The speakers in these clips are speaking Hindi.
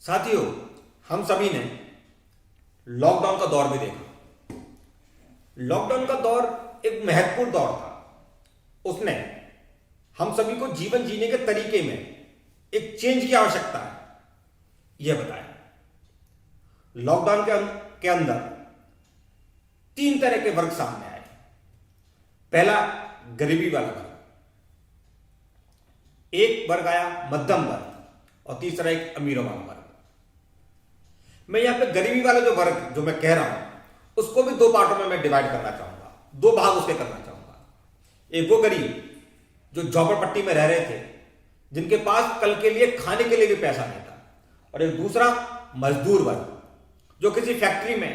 साथियों, हम सभी ने लॉकडाउन का दौर भी देखा। लॉकडाउन का दौर एक महत्वपूर्ण दौर था। उसने हम सभी को जीवन जीने के तरीके में एक चेंज की आवश्यकता है यह बताया। लॉकडाउन के अंदर तीन तरह के वर्ग सामने आए। पहला, गरीबी वाला वर्ग। एक वर्ग आया मध्यम वर्ग और तीसरा एक अमीरों वाला वर्ग। मैं यहां पे गरीबी वाला जो वर्ग जो मैं कह रहा हूं उसको भी दो पार्टों में मैं डिवाइड करना चाहूंगा, दो भाग उसके करना चाहूंगा। एक वो गरीब जो झोपड़पट्टी में रह रहे थे, जिनके पास कल के लिए खाने के लिए भी पैसा नहीं था, और एक दूसरा मजदूर वर्ग जो किसी फैक्ट्री में,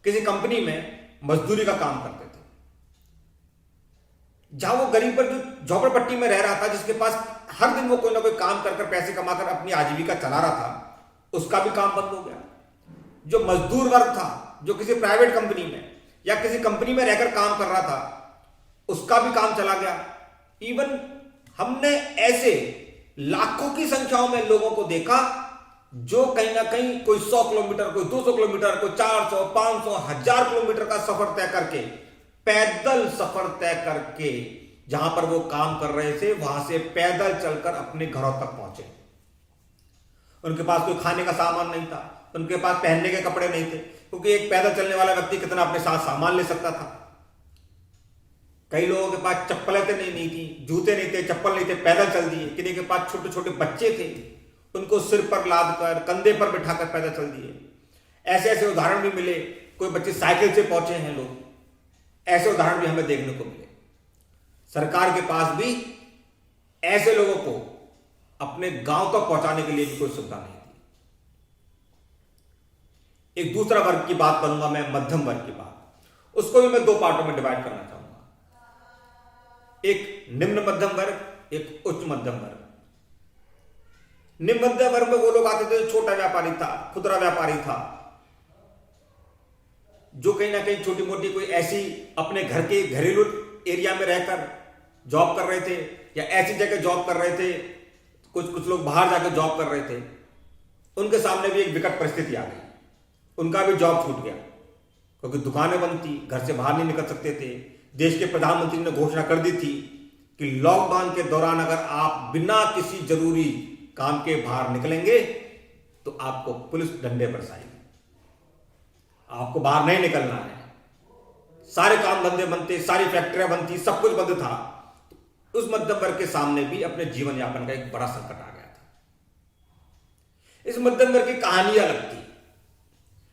किसी कंपनी में मजदूरी का काम करते थे। जहां वो गरीब पर जो झोपड़पट्टी में रह रहा था, जिसके पास हर दिन वो कोई ना कोई काम कर पैसे कमाकर अपनी आजीविका चला रहा था, उसका भी काम बंद हो गया। जो मजदूर वर्ग था, जो किसी प्राइवेट कंपनी में या किसी कंपनी में रहकर काम कर रहा था, उसका भी काम चला गया। इवन हमने ऐसे लाखों की संख्याओं में लोगों को देखा जो कहीं ना कहीं कोई 100 किलोमीटर, कोई 200 किलोमीटर, कोई 400, 500, 1000 किलोमीटर का सफर तय करके, पैदल सफर तय करके जहां पर वो काम कर रहे थे वहां से पैदल चलकर अपने घरों तक पहुंचे। उनके पास कोई खाने का सामान नहीं था, उनके पास पहनने के कपड़े नहीं थे, क्योंकि एक पैदल चलने वाला व्यक्ति कितना अपने साथ सामान ले सकता था। कई लोगों के पास चप्पलें नहीं थी, जूते नहीं थे, चप्पल नहीं थे, पैदल चल दिए। किसी के पास छोटे छोटे बच्चे थे, उनको सिर पर लाद कर, कंधे पर बिठाकर पैदल चल दिए। ऐसे ऐसे उदाहरण भी मिले। कोई बच्चे साइकिल से पहुंचे हैं लोग, ऐसे उदाहरण भी हमें देखने को मिले। सरकार के पास भी ऐसे लोगों को अपने गांव तक पहुंचाने के लिए भी कोई सुविधा नहीं थी। एक दूसरा वर्ग की बात करूंगा मैं, मध्यम वर्ग की बात। उसको भी मैं दो पार्टों में डिवाइड करना चाहूंगा। एक निम्न मध्यम वर्ग, एक उच्च मध्यम वर्ग। निम्न मध्यम वर्ग में वो लोग आते थे जो छोटा व्यापारी था, खुदरा व्यापारी था, जो कहीं ना कहीं छोटी मोटी कोई ऐसी अपने घर के घरेलू एरिया में रहकर जॉब कर रहे थे, या ऐसी जगह जॉब कर रहे थे। कुछ लोग बाहर जाकर जॉब कर रहे थे। उनके सामने भी एक विकट परिस्थिति आ गई। उनका भी जॉब छूट गया, क्योंकि दुकानें बंद थी, घर से बाहर नहीं निकल सकते थे। देश के प्रधानमंत्री ने घोषणा कर दी थी कि लॉकडाउन के दौरान अगर आप बिना किसी जरूरी काम के बाहर निकलेंगे तो आपको पुलिस डंडे बरसाएगी, आपको बाहर नहीं निकलना है। सारे काम धंधे बंद थे, सारी फैक्ट्रियां बंद थी, सब कुछ बंद था। उस मध्यम वर्ग के सामने भी अपने जीवन यापन का एक बड़ा संकट आ गया था। इस मध्यम वर्ग की कहानी अलग थी।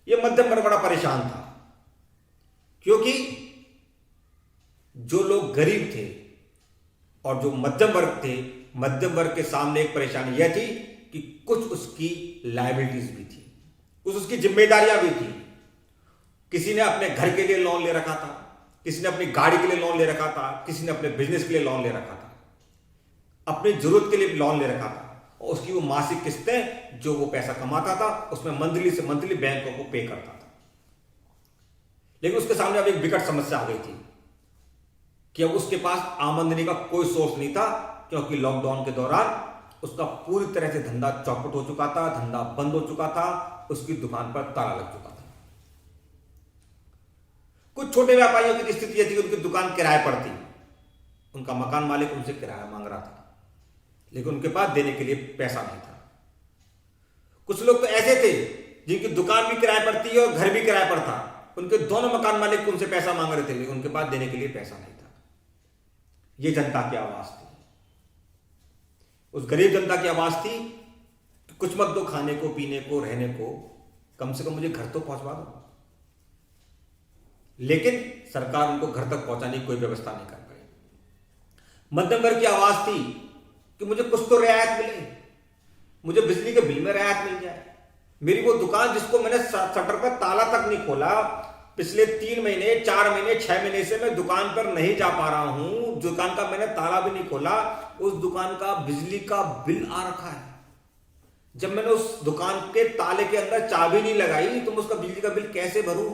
यह मध्यम वर्ग बड़ा परेशान था, क्योंकि जो लोग गरीब थे और जो मध्यम वर्ग थे, मध्यम वर्ग के सामने एक परेशानी यह थी कि कुछ उसकी लायबिलिटीज भी थी, कुछ उसकी जिम्मेदारियां भी थी। किसी ने अपने घर के लिए लोन ले रखा था, किसी ने अपनी गाड़ी के लिए लोन ले रखा था, किसी ने अपने बिजनेस के लिए लोन ले रखा था, अपनी जरूरत के लिए लोन ले रखा था। और उसकी वो मासिक किस्तें जो वो पैसा कमाता था, उसमें मंथली से मंथली बैंकों को पे करता था। लेकिन उसके सामने अब एक विकट समस्या आ गई थी कि अब उसके पास आमदनी का कोई सोर्स नहीं था, क्योंकि लॉकडाउन के दौरान उसका पूरी तरह से धंधा चौपट हो चुका था, धंधा बंद हो चुका था, उसकी दुकान पर ताला लग चुका था। कुछ छोटे व्यापारियों की स्थिति यह थी कि उनकी दुकान किराए पर थी, उनका मकान मालिक उनसे किराया मांग रहा था, लेकिन उनके पास देने के लिए पैसा नहीं था। कुछ लोग तो ऐसे थे जिनकी दुकान भी किराए पर थी और घर भी किराए पर था, उनके दोनों मकान मालिक उनसे पैसा मांग रहे थे, लेकिन उनके पास देने के लिए पैसा नहीं था। यह जनता की आवाज थी। उस गरीब जनता की आवाज थी कि कुछ मत दो, खाने को, पीने को, रहने को, कम से कम मुझे घर तो पहुंचवा दो। लेकिन सरकार उनको घर तक पहुंचाने की कोई व्यवस्था नहीं कर पाई। मध्यम वर्ग की आवाज थी कि मुझे कुछ तो रियायत मिले, मुझे बिजली के बिल में रियायत मिल जाए। मेरी वो दुकान जिसको मैंने शटर पर ताला तक नहीं खोला, पिछले 3 महीने, 4 महीने, 6 महीने से मैं दुकान पर नहीं जा पा रहा हूं, दुकान का मैंने ताला भी नहीं खोला, उस दुकान का बिजली का बिल आ रखा है। जब मैंने उस दुकान के ताले के अंदर चाबी नहीं लगाई तो मैं उसका बिजली का बिल कैसे भरूं?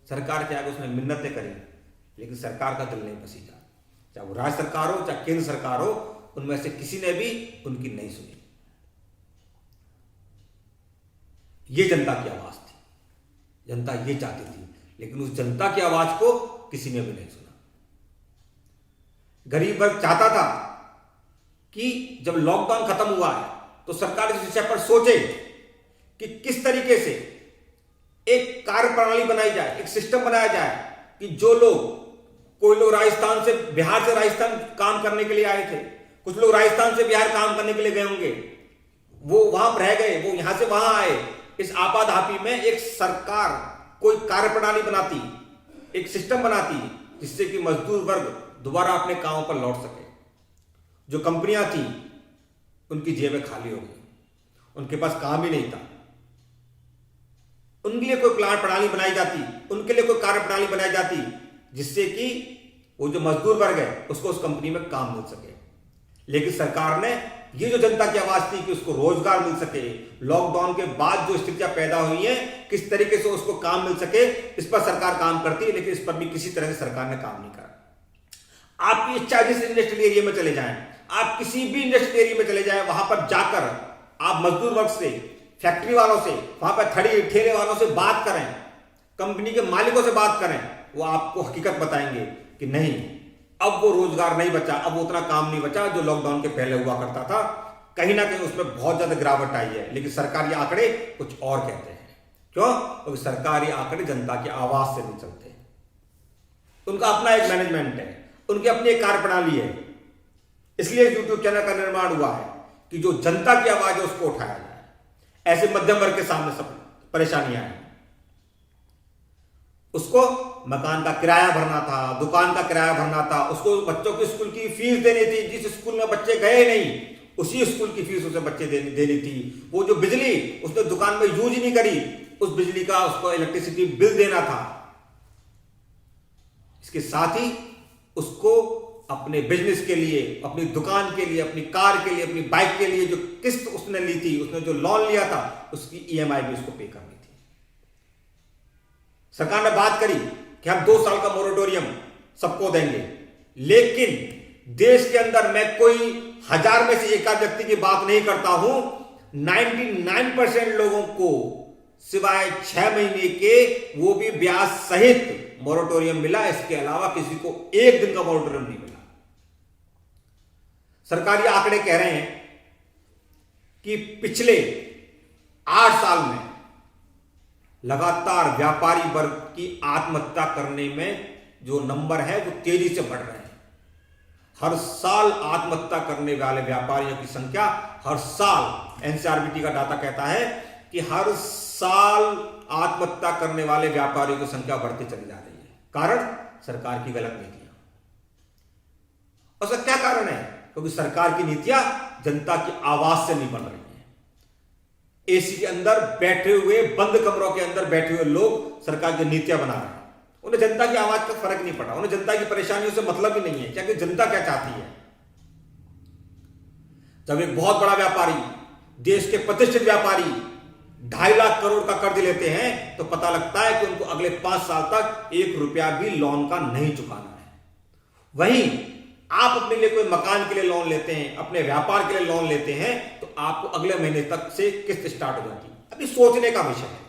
सरकार के आगे उसने मिन्नतें करी, लेकिन सरकार का दिल नहीं पसीजा। चाहे वो राज्य सरकार हो, चाहे केंद्र सरकार हो, उनमें से किसी ने भी उनकी नहीं सुनी। ये जनता की आवाज थी, जनता ये चाहती थी, लेकिन उस जनता की आवाज को किसी ने भी नहीं सुना। गरीब वर्ग चाहता था कि जब लॉकडाउन खत्म हुआ है तो सरकार इस विषय पर सोचे कि किस तरीके से एक कार्य प्रणाली बनाई जाए, एक सिस्टम बनाया जाए कि जो लोग, कोई लोग राजस्थान से, बिहार से राजस्थान काम करने के लिए आए थे, कुछ लोग राजस्थान से बिहार काम करने के लिए गए होंगे, वो वहां पर रह गए, वो यहां से वहां आए। इस आपाधापी में एक सरकार कोई कार्य प्रणाली बनाती, एक सिस्टम बनाती, जिससे कि मजदूर वर्ग दोबारा अपने कामों पर लौट सके। जो कंपनियां थी उनकी जेबें खाली हो गई, उनके पास काम ही नहीं था। उनके लिए कोई प्लान प्रणाली बनाई जाती, उनके लिए कोई कार्य प्रणाली बनाई जाती, जिससे कि वो जो मजदूर वर्ग है उसको उस कंपनी में काम मिल सके। लेकिन सरकार ने ये जो जनता की आवाज थी कि उसको रोजगार मिल सके, लॉकडाउन के बाद जो स्थितियां पैदा हुई हैं किस तरीके से उसको काम मिल सके, इस पर सरकार काम करती है, लेकिन इस पर भी किसी तरह से सरकार ने काम नहीं करा। आपकी इच्छा जिस इंडस्ट्रियल एरिया में चले जाएं, आप किसी भी इंडस्ट्रियल एरिया में चले जाएं, वहां पर जाकर आप मजदूर वर्ग से, फैक्ट्री वालों से, वहां पर खड़ी ठेले वालों से बात करें, कंपनी के मालिकों से बात करें, वो आपको हकीकत बताएंगे कि नहीं, अब वो रोजगार नहीं बचा, अब उतना काम नहीं बचा जो लॉकडाउन के पहले हुआ करता था। कहीं ना कहीं उसमें बहुत ज्यादा गिरावट आई है। लेकिन सरकारी आंकड़े कुछ और कहते हैं। क्यों? क्योंकि सरकारी आंकड़े जनता की आवाज से नहीं चलते, उनका अपना एक मैनेजमेंट है, उनकी अपनी एक कार्य प्रणाली है। इसलिए यूट्यूब चैनल का निर्माण हुआ है कि जो जनता की आवाज है उसको उठाया जाए। ऐसे मध्यम वर्ग के सामने सब परेशानियां हैं, उसको मकान का किराया भरना था, दुकान का किराया भरना था, उसको बच्चों की स्कूल की फीस देनी थी, जिस स्कूल में बच्चे गए नहीं उसी स्कूल की फीस उसे बच्चे देनी थी। वो जो बिजली उसने दुकान में यूज नहीं करी, उस बिजली का उसको इलेक्ट्रिसिटी बिल देना था। इसके साथ ही उसको अपने बिजनेस के लिए, अपनी दुकान के लिए, अपनी कार के लिए, अपनी बाइक के लिए जो किस्त उसने ली थी, उसने जो लोन लिया था, उसकी ईएमआई भी उसको पे करनी थी। सरकार ने बात करी कि हम 2 साल का मोरेटोरियम सबको देंगे, लेकिन देश के अंदर मैं कोई 1000 में से एक आध व्यक्ति की बात नहीं करता हूं, 99% लोगों को सिवाय 6 महीने के, वो भी ब्याज सहित मोरेटोरियम मिला। इसके अलावा किसी को 1 दिन का मोरेटोरियम नहीं मिला। सरकारी आंकड़े कह रहे हैं कि पिछले 8 साल में लगातार व्यापारी वर्ग की आत्महत्या करने में जो नंबर है वो तेजी से बढ़ रहे हैं। हर साल आत्महत्या करने वाले व्यापारियों की संख्या, हर साल एनसीआरबी का डाटा कहता है कि हर साल आत्महत्या करने वाले व्यापारियों की संख्या बढ़ती चली जा रही है। कारण सरकार की गलत नीतियां। और उसका क्या कारण है? क्योंकि सरकार की नीतियां जनता की आवाज से नहीं बन रही हैं। एसी के अंदर बैठे हुए, बंद कमरों के अंदर बैठे हुए लोग सरकार की नीतियां बना रहे हैं। उन्हें जनता की आवाज का फर्क नहीं पड़ा, उन्हें जनता की परेशानियों से मतलब ही नहीं है कि जनता क्या चाहती है। जब एक बहुत बड़ा व्यापारी, देश के प्रतिष्ठित व्यापारी 2.5 लाख करोड़ का कर्ज लेते हैं तो पता लगता है कि उनको अगले 5 साल तक 1 रुपया भी लोन का नहीं चुकाना है। वहीं आप अपने लिए कोई मकान के लिए लोन लेते हैं, अपने व्यापार के लिए लोन लेते हैं, तो आपको अगले महीने तक से किस्त स्टार्ट हो जाती है। अभी सोचने का विषय है,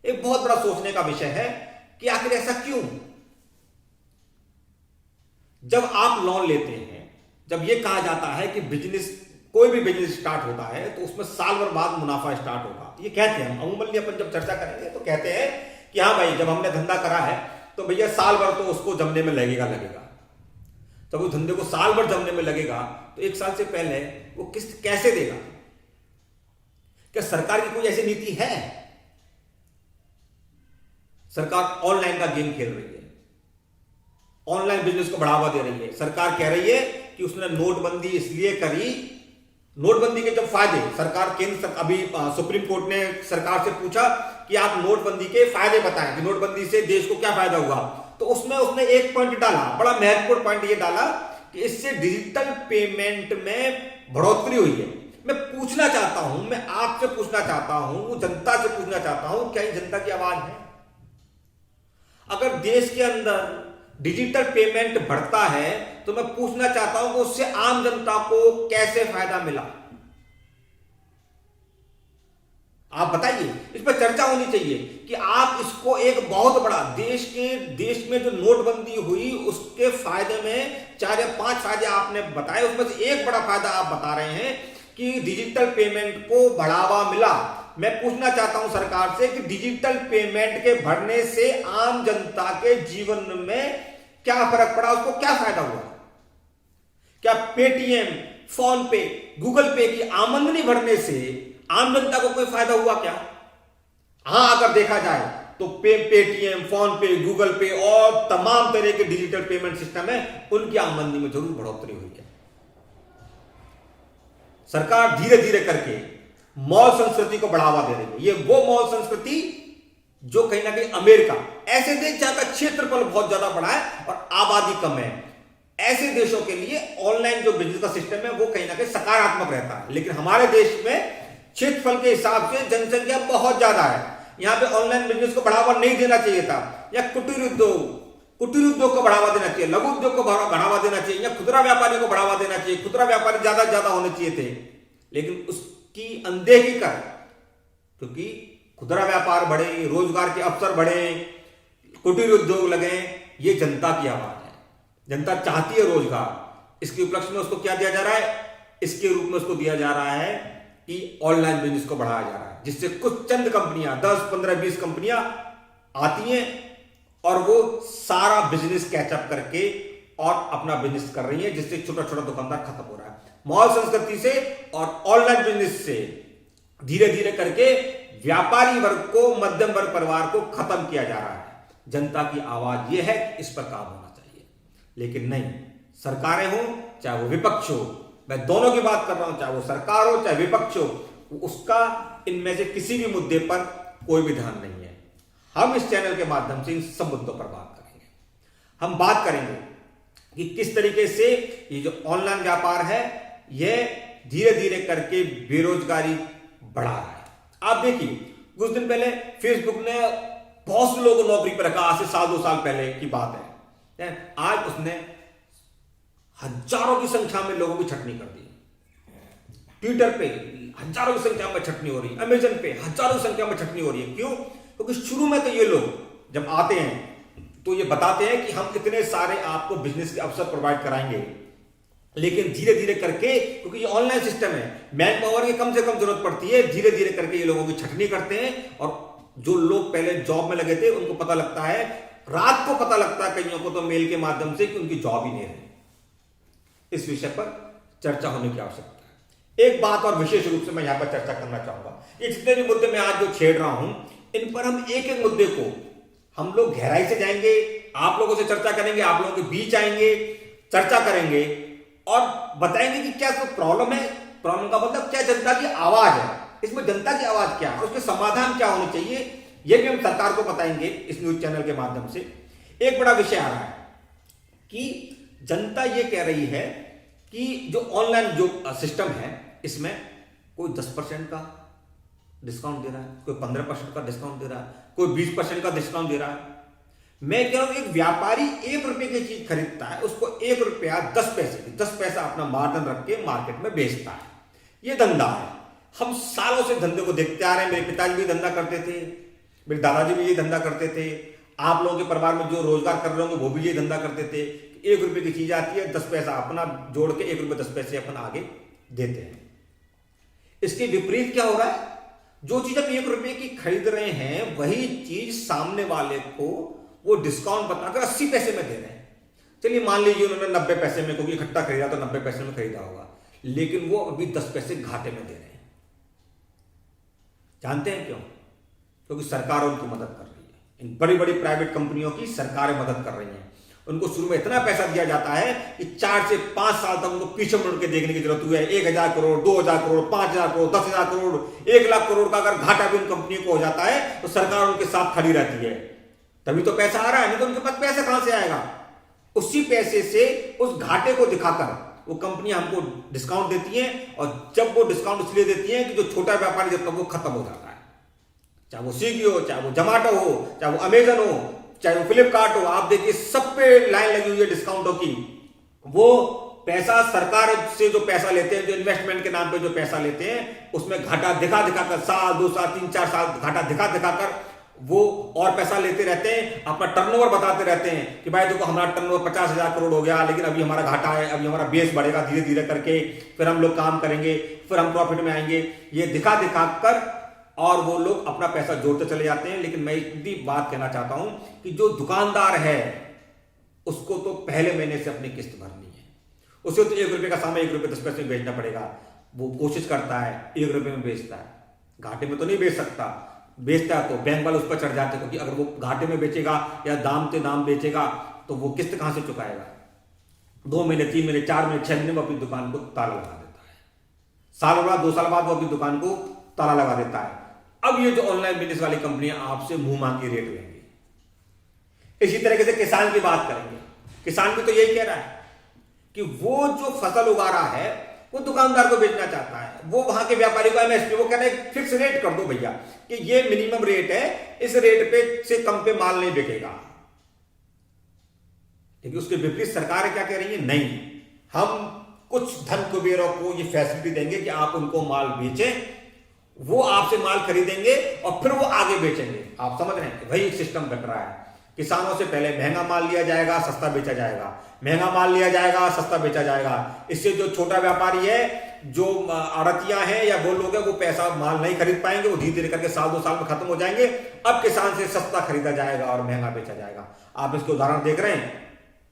एक बहुत बड़ा सोचने का विषय है कि आखिर ऐसा क्यों। जब आप लोन लेते हैं, जब यह कहा जाता है कि बिजनेस, कोई भी बिजनेस स्टार्ट होता है तो उसमें साल भर बाद मुनाफा स्टार्ट होगा, ये कहते हैं हम अमूमन। अपन जब चर्चा करेंगे तो कहते हैं कि हाँ भाई, जब हमने धंधा करा है तो भैया साल भर तो उसको जमने में लगेगा। जब उस धंधे को साल भर जमने में लगेगा तो 1 साल से पहले वो किस्त कैसे देगा? क्या सरकार की कोई ऐसी नीति है? सरकार ऑनलाइन का गेम खेल रही है, ऑनलाइन बिजनेस को बढ़ावा दे रही है। सरकार कह रही है कि उसने नोटबंदी इसलिए करी, नोटबंदी के जब फायदे, सरकार केंद्र, अभी सुप्रीम कोर्ट ने सरकार से पूछा कि आप नोटबंदी के फायदे बताएं कि नोटबंदी से देश को क्या फायदा हुआ, तो उसमें उसने एक पॉइंट डाला, बड़ा महत्वपूर्ण पॉइंट ये डाला कि इससे डिजिटल पेमेंट में बढ़ोतरी हुई है। मैं पूछना चाहता हूं, मैं आपसे पूछना चाहता हूं, जनता से पूछना चाहता हूं, क्या ये जनता की आवाज है? अगर देश के अंदर डिजिटल पेमेंट बढ़ता है तो मैं पूछना चाहता हूं कि उससे आम जनता को कैसे फायदा मिला? आप बताइए, इस पर चर्चा होनी चाहिए कि आप इसको एक बहुत बड़ा देश में जो नोटबंदी हुई उसके फायदे में 4 या 5 फायदे आपने बताए, उसमें से एक बड़ा फायदा आप बता रहे हैं कि डिजिटल पेमेंट को बढ़ावा मिला। मैं पूछना चाहता हूं सरकार से कि डिजिटल पेमेंट के बढ़ने से आम जनता के जीवन में क्या फर्क पड़ा, उसको क्या फायदा हुआ? क्या पेटीएम, फोन पे, गूगल पे की आमदनी बढ़ने से आम जनता को कोई फायदा हुआ क्या? हां, अगर देखा जाए तो पेटीएम, फोन पे, गूगल पे और तमाम तरह के डिजिटल पेमेंट सिस्टम है, उनकी आमदनी में जरूर बढ़ोतरी हुई है। सरकार धीरे धीरे करके मॉल संस्कृति को बढ़ावा दे रही है। ये वो मॉल संस्कृति जो कहीं ना कहीं अमेरिका, ऐसे देश जहां का क्षेत्रफल बहुत ज्यादा बड़ा है और आबादी कम है, ऐसे देशों के लिए ऑनलाइन जो बिजनेस का सिस्टम है वो कहीं ना कहीं सकारात्मक रहता है। लेकिन हमारे देश में क्षेत्रफल के हिसाब से जनसंख्या बहुत ज्यादा है, यहां पे ऑनलाइन बिजनेस को बढ़ावा नहीं देना चाहिए था। या कुटीर उद्योग को बढ़ावा देना चाहिए, लघु उद्योग को बढ़ावा देना चाहिए, या खुदरा व्यापारी को बढ़ावा देना चाहिए। खुदरा व्यापारी ज्यादा से ज्यादा होने चाहिए थे, लेकिन उसकी अनदेखी कर, क्योंकि खुदरा व्यापार बढ़े, रोजगार के अवसर बढ़े, कुटीर उद्योग लगे, ये जनता की आवाज है। जनता चाहती है रोजगार, इसके उपलक्ष्य में उसको क्या दिया जा रहा है? इसके रूप में उसको दिया जा रहा है कि ऑनलाइन बिजनेस को बढ़ाया जा रहा है, जिससे कुछ चंद कंपनियां, 10, 15, 20 कंपनियां आती हैं और वो सारा बिजनेस कैचअप करके और अपना बिजनेस कर रही है, जिससे छोटा छोटा दुकानदार खत्म हो रहा है। मॉल संस्कृति से और ऑनलाइन बिजनेस से धीरे धीरे करके व्यापारी वर्ग को, मध्यम वर्ग परिवार को खत्म किया जा रहा है। जनता की आवाज यह है, इस पर काम होना चाहिए। लेकिन नहीं, सरकारें हो चाहे वो विपक्ष हो, मैं दोनों की बात कर रहा हूं, चाहे वो सरकार हो चाहे विपक्ष हो, उसका इनमें से किसी भी मुद्दे पर कोई भी ध्यान नहीं है। हम इस चैनल के माध्यम से इन सब मुद्दों पर बात करेंगे। हम बात करेंगे कि किस तरीके से ये जो ऑनलाइन व्यापार है यह धीरे धीरे करके बेरोजगारी बढ़ा रहा है। आप देखिए, कुछ दिन पहले फेसबुक ने बहुत से लोगों को नौकरी पर रखा, आज से 1-2 साल पहले की बात है। आज उसने हजारों की संख्या में लोगों की छटनी कर दी। ट्विटर पे हजारों की संख्या में छटनी हो रही है, अमेजन पे हजारों की संख्या में छटनी हो रही है। क्यों? क्योंकि शुरू में तो ये लोग जब आते हैं तो ये बताते हैं कि हम इतने सारे आपको बिजनेस के अवसर प्रोवाइड कराएंगे, लेकिन धीरे धीरे करके, क्योंकि ये ऑनलाइन सिस्टम है, मैन पावर की कम से कम जरूरत पड़ती है, धीरे धीरे करके ये लोगों की छटनी करते हैं। और जो लोग पहले जॉब में लगे थे उनको पता लगता है, रात को पता लगता है कईयों को तो मेल के माध्यम से, कि उनकी जॉब ही नहीं रही। इस विषय पर चर्चा होने की आवश्यकता है। एक बात और विशेष रूप से मैं यहां पर चर्चा करना चाहूंगा, ये जितने भी मुद्दे मैं आज जो छेड़ रहा हूं, इन पर हम एक एक मुद्दे को हम लोग गहराई से जाएंगे, आप लोगों से चर्चा करेंगे, आप लोगों के बीच आएंगे, चर्चा करेंगे और बताएंगे कि क्या प्रॉब्लम है। प्रॉब्लम का मतलब क्या, जनता की आवाज है, इसमें जनता की आवाज क्या है, उसके समाधान क्या होने चाहिए, यह भी हम सरकार को बताएंगे इस न्यूज चैनल के माध्यम से। एक बड़ा विषय आ रहा है कि जनता यह कह रही है कि जो ऑनलाइन जो सिस्टम है इसमें कोई 10% का डिस्काउंट दे रहा है, कोई 15% का डिस्काउंट दे रहा है, कोई 20% का डिस्काउंट दे रहा है। मैं कह रहा हूं, एक व्यापारी 1 रुपए की चीज खरीदता है, उसको 1 रुपया 10 पैसे की 10 पैसा अपना मार्जिन रख के मार्केट में बेचता है। यह धंधा है। हम सालों से धंधे को देखते आ रहे हैं। मेरे पिताजी भी धंधा करते थे, मेरे दादाजी भी ये धंधा करते थे, आप लोगों के परिवार में जो रोजगार कर रहे होंगे वो भी ये धंधा करते थे। 1 रुपए की चीज आती है, 10 पैसा अपना जोड़ के 1 रुपए 10 पैसे अपन आगे देते हैं। इसके विपरीत क्या हो रहा है, जो चीज आप 1 रुपए की खरीद रहे हैं वही चीज सामने वाले को वो डिस्काउंट बताकर 80 पैसे में दे रहे हैं। चलिए मान लीजिए उन्होंने 90 पैसे में, क्योंकि इकट्ठा खरीदा तो 90 पैसे में खरीदा होगा, लेकिन वो अभी 10 पैसे घाटे में दे रहे हैं। जानते हैं क्यों? क्योंकि सरकार उनकी मदद कर रही है। इन बड़ी बड़ी प्राइवेट कंपनियों की सरकारें मदद कर रही हैं। उनको शुरू में इतना पैसा दिया जाता है कि 4 से 5 साल तक उनको पीछे मुड़ के देखने की जरूरत हुई है। 1,000 करोड़, 2,000 करोड़, 5,000 करोड़, 10,000 करोड़, 1 लाख करोड़ का अगर घाटा भी उन कंपनियों को हो जाता है तो सरकार उनके साथ खड़ी रहती है। तभी तो पैसा आ रहा है, नहीं तो उनके पास पैसा कहां से आएगा? उसी पैसे से उस घाटे को दिखाकर वो कंपनियां हमको डिस्काउंट देती हैं, और जब वो डिस्काउंट इसलिए देती हैं कि जो छोटा व्यापारी जब तक वो खत्म हो जाता है, चाहे वो स्विगी हो, चाहे वो जोमैटो हो, चाहे वो अमेजन हो, चाहे वो फ्लिपकार्ट हो, आप देखिए सब पे लाइन लगी हुई है डिस्काउंटों की। वो पैसा सरकार से जो पैसा लेते हैं, जो इन्वेस्टमेंट के नाम पे जो पैसा लेते हैं, उसमें घाटा दिखा दिखाकर साल 2 साल 3 4 साल घाटा दिखा दिखाकर वो और पैसा लेते रहते हैं, अपना टर्नओवर बताते रहते हैं कि भाई देखो हमारा टर्नओवर 50,000 करोड़ हो गया, लेकिन अभी हमारा घाटा है, अभी हमारा बेस बढ़ेगा धीरे धीरे करके, फिर हम लोग काम करेंगे, फिर हम प्रॉफिट में आएंगे, ये दिखा दिखाकर और वो लोग अपना पैसा जोड़ते चले जाते हैं। लेकिन मैं इतनी बात कहना चाहता हूं कि जो दुकानदार है उसको तो पहले महीने से अपनी किस्त भरनी है, उसे तो 1 रुपये का सामान 1 रुपये 10 पैसे में बेचना पड़ेगा। वो कोशिश करता है 1 रुपये में बेचता है, घाटे में तो नहीं बेच सकता, बेचता है तो बैंक वाले उस पर चढ़ जाते हैं, क्योंकि अगर वो घाटे में बेचेगा या दाम से दाम बेचेगा तो वो किस्त कहां से चुकाएगा। 2 महीने 3 महीने 4 महीने 6 महीने में अपनी दुकान को ताला लगा देता है, साल बाद 2 साल बाद वो अपनी दुकान को ताला लगा देता है। अब ये जो ऑनलाइन बिजनेस वाली कंपनियां आपसे मुंह मांगी रेट लेंगी। इसी तरीके से किसान की बात करेंगे, किसान भी तो यही कह रहा है कि वो जो फसल उगा रहा है वो दुकानदार को बेचना चाहता है, वो वहां के व्यापारी को एमएसपी, वो कह रहे हैं फिक्स रेट कर दो भैया कि ये मिनिमम रेट है, इस रेट पे से कम पे माल नहीं बिकेगा। लेकिन उसके विपरीत सरकार क्या कह रही है, नहीं, हम कुछ धन कुबेरों को ये फैसिलिटी देंगे कि आप उनको माल बेचें, वो आपसे माल खरीदेंगे और फिर वो आगे बेचेंगे। आप समझ रहे हैं, वही सिस्टम बन रहा है। किसानों से पहले महंगा माल लिया जाएगा, सस्ता बेचा जाएगा, महंगा माल लिया जाएगा, सस्ता बेचा जाएगा। इससे जो छोटा व्यापारी है, जो आड़तियां हैं या वो लोग हैं, वो पैसा माल नहीं खरीद पाएंगे, वो धीरे धीरे करके साल 2 साल में खत्म हो जाएंगे। अब किसान से सस्ता खरीदा जाएगा और महंगा बेचा जाएगा। आप इसके उदाहरण देख रहे हैं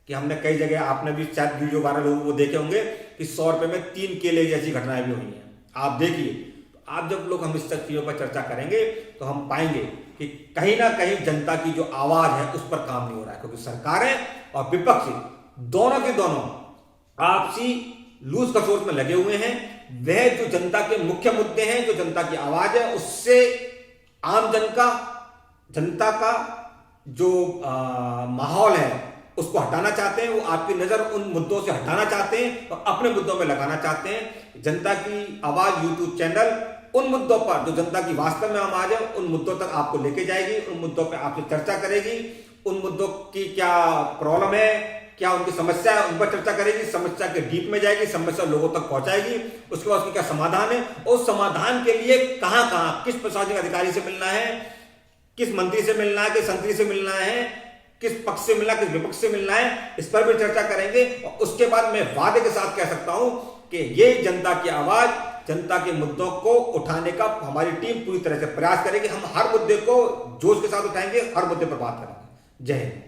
कि हमने कई जगह, आपने भी शायद वीडियो वायरल वो देखे होंगे कि 100 रुपए में 3 केले जैसी घटनाएं भी हुई हैं। आप देखिए, आप जब लोग हम इस चीजों पर चर्चा करेंगे तो हम पाएंगे कि कहीं ना कहीं जनता की जो आवाज है उस पर काम नहीं हो रहा है, क्योंकि सरकारें और विपक्ष दोनों के दोनों आपसी लूज कसोट में लगे हुए हैं। वह जो जनता के मुख्य मुद्दे हैं, जो जनता की आवाज है, उससे आम जनता का जो माहौल है उसको हटाना चाहते हैं। वो आपकी नजर उन मुद्दों से हटाना चाहते हैं और अपने मुद्दों में लगाना चाहते हैं। जनता की आवाज यूट्यूब चैनल उन मुद्दों पर जो जनता की वास्तव में आवाज है, उन मुद्दों तक आपको लेके जाएगी, उन मुद्दों पर आपसे चर्चा करेगी, उन मुद्दों की क्या प्रॉब्लम है, क्या उनकी समस्या है, उन पर चर्चा करेगी, समस्या के डीप में जाएगी, समस्या लोगों तक पहुंचाएगी, उसके बाद उसकी क्या समाधान है, उस समाधान के लिए कहां कहां किस प्रशासनिक अधिकारी से मिलना है, किस मंत्री से मिलना है, किस संतरी से मिलना है, किस पक्ष से मिलना है, किस विपक्ष से मिलना है, इस पर भी चर्चा करेंगे। और उसके बाद मैं वादे के साथ कह सकता हूं कि ये जनता की आवाज, जनता के मुद्दों को उठाने का हमारी टीम पूरी तरह से प्रयास करेगी। हम हर मुद्दे को जोश के साथ उठाएंगे, हर मुद्दे पर बात करेंगे। जय हिंद।